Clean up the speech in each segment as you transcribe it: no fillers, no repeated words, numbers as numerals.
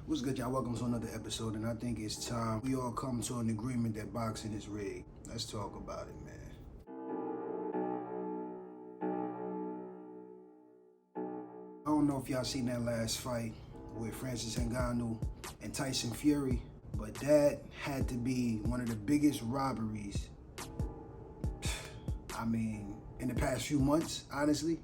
What's good, y'all? Welcome to another episode, and I think it's time we all come to an agreement that boxing is rigged. Let's talk about it, man. I don't know if y'all seen that last fight with Francis Ngannou and Tyson Fury, but that had to be one of the biggest robberies, in the past few months, honestly,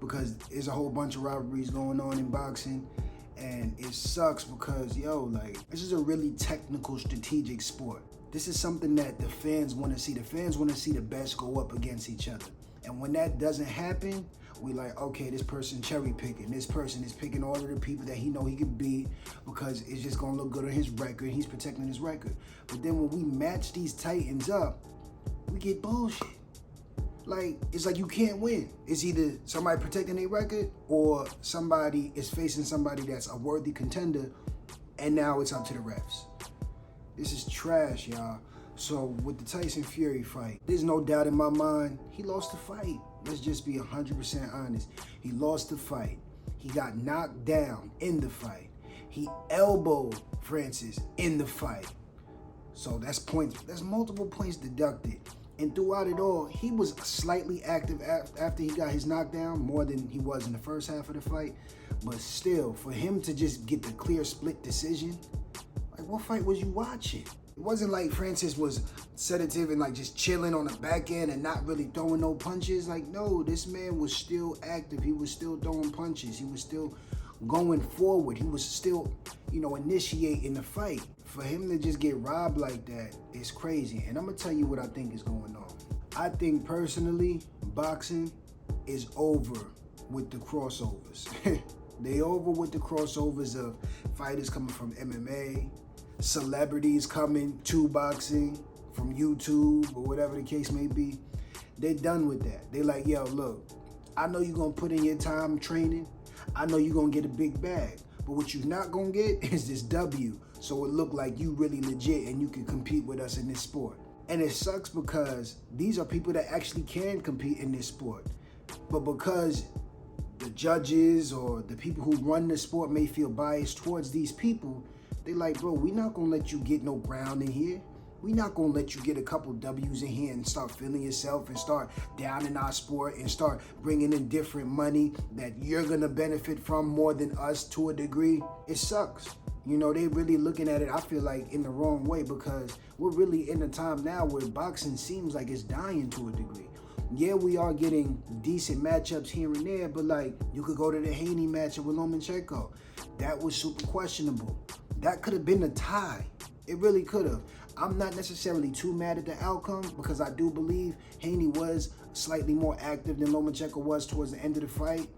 because there's a whole bunch of robberies going on in boxing. And it sucks because, this is a really technical, strategic sport. This is something that the fans want to see. The fans want to see the best go up against each other. And when that doesn't happen, we like, okay, this person cherry picking. This person is picking all of the people that he know he can beat because it's just going to look good on his record. He's protecting his record. But then when we match these titans up, we get bullshit. It's like you can't win. It's either somebody protecting their record or somebody is facing somebody that's a worthy contender, and now it's up to the refs. This is trash, y'all. So with the Tyson Fury fight, there's no doubt in my mind, he lost the fight. Let's just be 100% honest. He lost the fight. He got knocked down in the fight. He elbowed Francis in the fight. So that's points. That's multiple points deducted. And throughout it all, he was slightly active after he got his knockdown, more than he was in the first half of the fight. But still, for him to just get the clear split decision, what fight was you watching? It wasn't like Francis was sedative and just chilling on the back end and not really throwing no punches. No, this man was still active. He was still throwing punches. He was still going forward. He was still, initiating the fight. For him to just get robbed like that is crazy. And I'm going to tell you what I think is going on. I think personally, boxing is over with the crossovers. They over with the crossovers of fighters coming from MMA, celebrities coming to boxing from YouTube or whatever the case may be. They're done with that. They like, yo, look, I know you're going to put in your time training. I know you're going to get a big bag. But what you're not going to get is this W. So it look like you really legit and you can compete with us in this sport. And it sucks because these are people that actually can compete in this sport. But because the judges or the people who run the sport may feel biased towards these people, they like, bro, we're not going to let you get no ground in here. We're not going to let you get a couple W's in here and start feeling yourself and start down in our sport and start bringing in different money that you're going to benefit from more than us to a degree. It sucks. They really looking at it, I feel like, in the wrong way because we're really in a time now where boxing seems like it's dying to a degree. Yeah, we are getting decent matchups here and there, but you could go to the Haney matchup with Lomachenko. That was super questionable. That could have been a tie. It really could have. I'm not necessarily too mad at the outcome because I do believe Haney was slightly more active than Lomachenko was towards the end of the fight.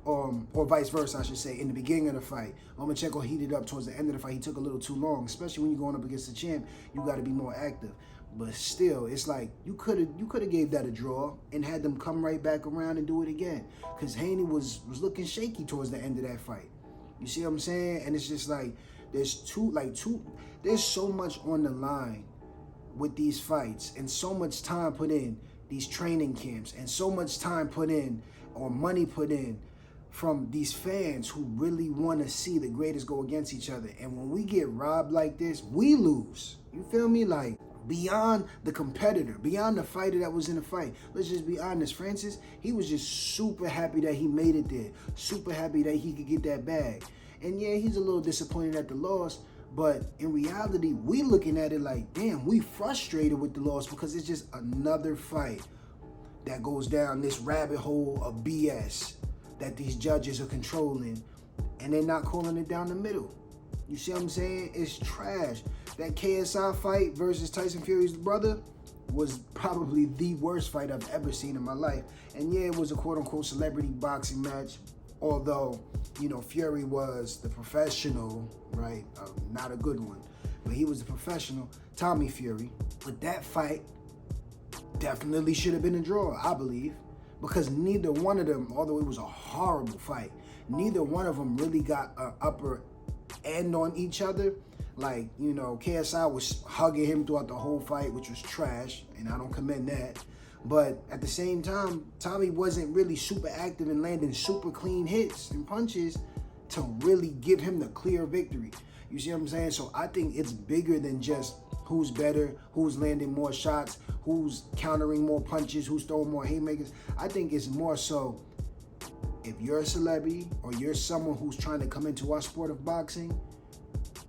Or vice versa, I should say, in the beginning of the fight. Lomachenko heated up towards the end of the fight. He took a little too long, especially when you're going up against the champ. You got to be more active. But still, it's like you could have gave that a draw and had them come right back around and do it again. Because Haney was looking shaky towards the end of that fight. You see what I'm saying? And it's just there's so much on the line with these fights and so much time put in these training camps and so much time put in or money put in from these fans who really want to see the greatest go against each other. And when we get robbed like this, we lose. You feel me? Beyond the competitor, beyond the fighter that was in the fight. Let's just be honest. Francis, he was just super happy that he made it there. Super happy that he could get that bag. And yeah, he's a little disappointed at the loss. But in reality, we looking at it like, damn, we frustrated with the loss because it's just another fight that goes down this rabbit hole of BS that these judges are controlling, and they're not calling it down the middle. You see what I'm saying? It's trash. That KSI fight versus Tyson Fury's brother was probably the worst fight I've ever seen in my life. And yeah, it was a quote-unquote celebrity boxing match, although, Fury was the professional, right? Not a good one, but he was the professional, Tommy Fury. But that fight definitely should have been a draw, I believe, because neither one of them, although it was a horrible fight, neither one of them really got an upper end on each other. KSI was hugging him throughout the whole fight, which was trash, and I don't commend that. But at the same time, Tommy wasn't really super active in landing super clean hits and punches to really give him the clear victory. You see what I'm saying? So I think it's bigger than just who's better, who's landing more shots, who's countering more punches, who's throwing more haymakers. I think it's more so, if you're a celebrity or you're someone who's trying to come into our sport of boxing,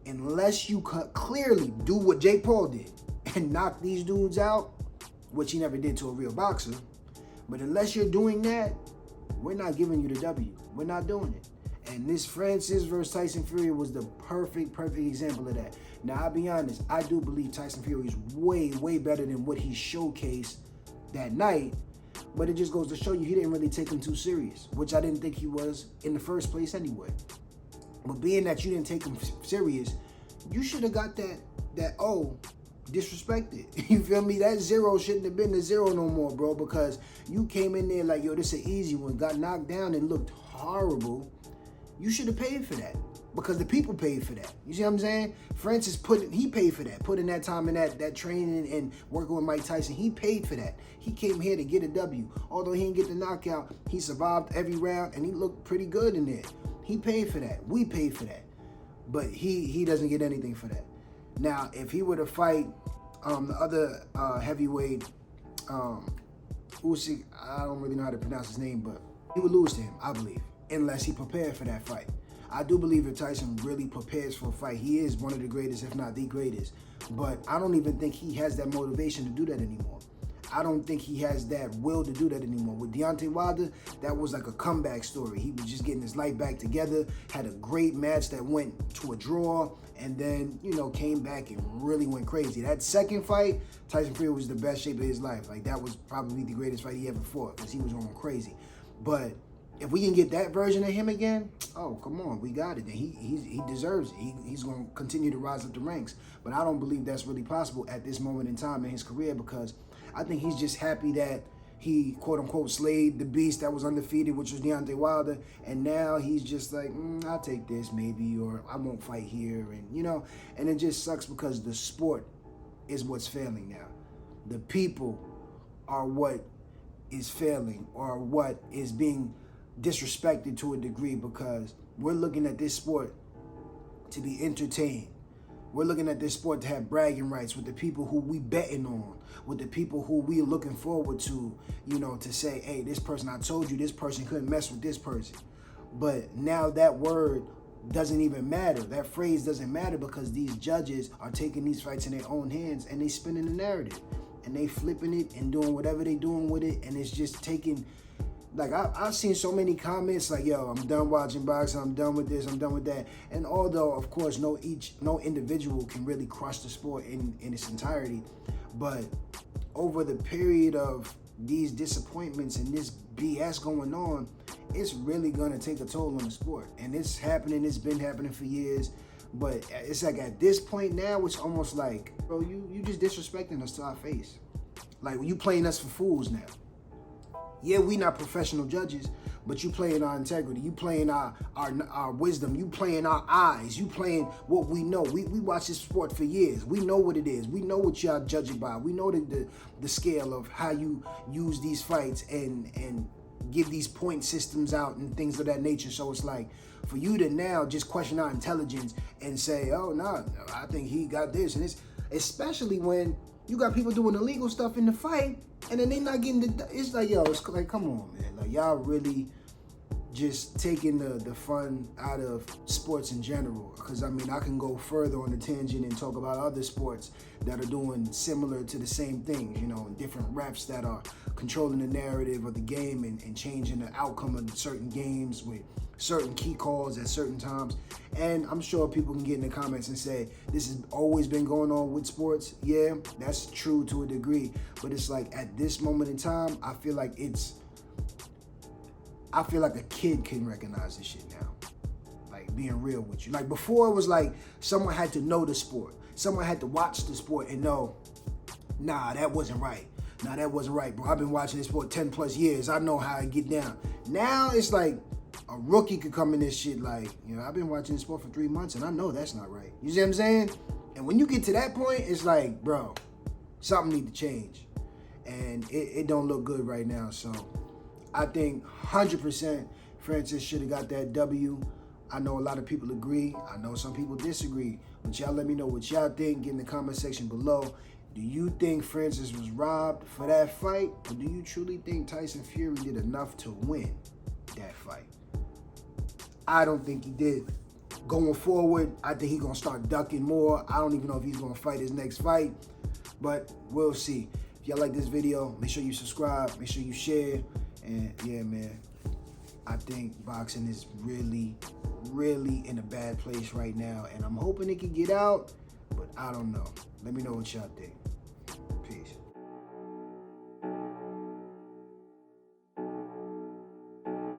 unless you clearly do what Jake Paul did and knock these dudes out, which he never did to a real boxer, but unless you're doing that, we're not giving you the W. We're not doing it. And this Francis versus Tyson Fury was the perfect example of that. Now, I'll be honest, I do believe Tyson Fury is way better than what he showcased that night, but it just goes to show you he didn't really take him too serious, which I didn't think he was in the first place anyway. But being that you didn't take him serious, you should have got that disrespected. You feel me? That 0 shouldn't have been the 0 no more, bro, because you came in there like, yo, this is an easy one, got knocked down and looked horrible. You should have paid for that because the people paid for that. You see what I'm saying? Francis he paid for that, putting that time in that training and working with Mike Tyson. He paid for that. He came here to get a W. Although he didn't get the knockout, he survived every round and he looked pretty good in there. He paid for that. We paid for that. But he doesn't get anything for that. Now, if he were to fight the other heavyweight, Usyk, I don't really know how to pronounce his name, but he would lose to him, I believe, unless he prepared for that fight. I do believe if Tyson really prepares for a fight, he is one of the greatest, if not the greatest. But I don't even think he has that motivation to do that anymore. I don't think he has that will to do that anymore. With Deontay Wilder, that was like a comeback story. He was just getting his life back together, had a great match that went to a draw, and then, came back and really went crazy. That second fight, Tyson Fury was the best shape of his life. Like, that was probably the greatest fight he ever fought because he was going crazy. But if we can get that version of him again, oh, come on, we got it. And he deserves it. He's going to continue to rise up the ranks. But I don't believe that's really possible at this moment in time in his career because I think he's just happy that he, quote-unquote, slayed the beast that was undefeated, which was Deontay Wilder, and now he's just like, I'll take this maybe, or I won't fight here, and it just sucks because the sport is what's failing now. The people are what is failing or what is being disrespected to a degree because we're looking at this sport to be entertained. We're looking at this sport to have bragging rights with the people who we betting on, with the people who we looking forward to, to say, hey, this person, I told you this person couldn't mess with this person. But now that word doesn't even matter. That phrase doesn't matter because these judges are taking these fights in their own hands and they spinning the narrative and they flipping it and doing whatever they doing with it. And it's just taking, like, I've seen so many comments like, yo, I'm done watching boxing, I'm done with this, I'm done with that. And although, of course, no individual can really crush the sport in its entirety, but over the period of these disappointments and this BS going on, it's really going to take a toll on the sport. And it's happening, it's been happening for years. But it's like at this point now, it's almost like, bro, you just disrespecting us to our face. Like, you playing us for fools now. Yeah, we not professional judges, but you playing our integrity. You playing our wisdom. You playing our eyes. You playing what we know. We watch this sport for years. We know what it is. We know what y'all judging by. We know the scale of how you use these fights and give these point systems out and things of that nature. So it's like, for you to now just question our intelligence and say, oh, no, I think he got this. And it's especially when you got people doing illegal stuff in the fight and then they not getting it's like, yo, it's like, come on, man. Like, y'all really just taking the fun out of sports in general. Because, I mean, I can go further on the tangent and talk about other sports that are doing similar to the same things, different reps that are controlling the narrative of the game and changing the outcome of certain games with certain key calls at certain times. And I'm sure people can get in the comments and say, this has always been going on with sports. Yeah, that's true to a degree. But it's like, at this moment in time, I feel like a kid can recognize this shit now. Like, being real with you. Like, before it was like someone had to know the sport. Someone had to watch the sport and know, nah, that wasn't right. Nah, that wasn't right, bro. I've been watching this sport 10 plus years. I know how I get down. Now it's like a rookie could come in this shit like, I've been watching this sport for 3 months and I know that's not right. You see what I'm saying? And when you get to that point, it's like, bro, something need to change. And it don't look good right now. So I think 100% Francis should have got that W. I know a lot of people agree. I know some people disagree. But y'all let me know what y'all think. Get in the comment section below. Do you think Francis was robbed for that fight? Or do you truly think Tyson Fury did enough to win that fight? I don't think he did. Going forward, I think he's going to start ducking more. I don't even know if he's going to fight his next fight. But we'll see. If y'all like this video, make sure you subscribe. Make sure you share. And yeah, man, I think boxing is really, really in a bad place right now. And I'm hoping it can get out, but I don't know. Let me know what y'all think. Peace.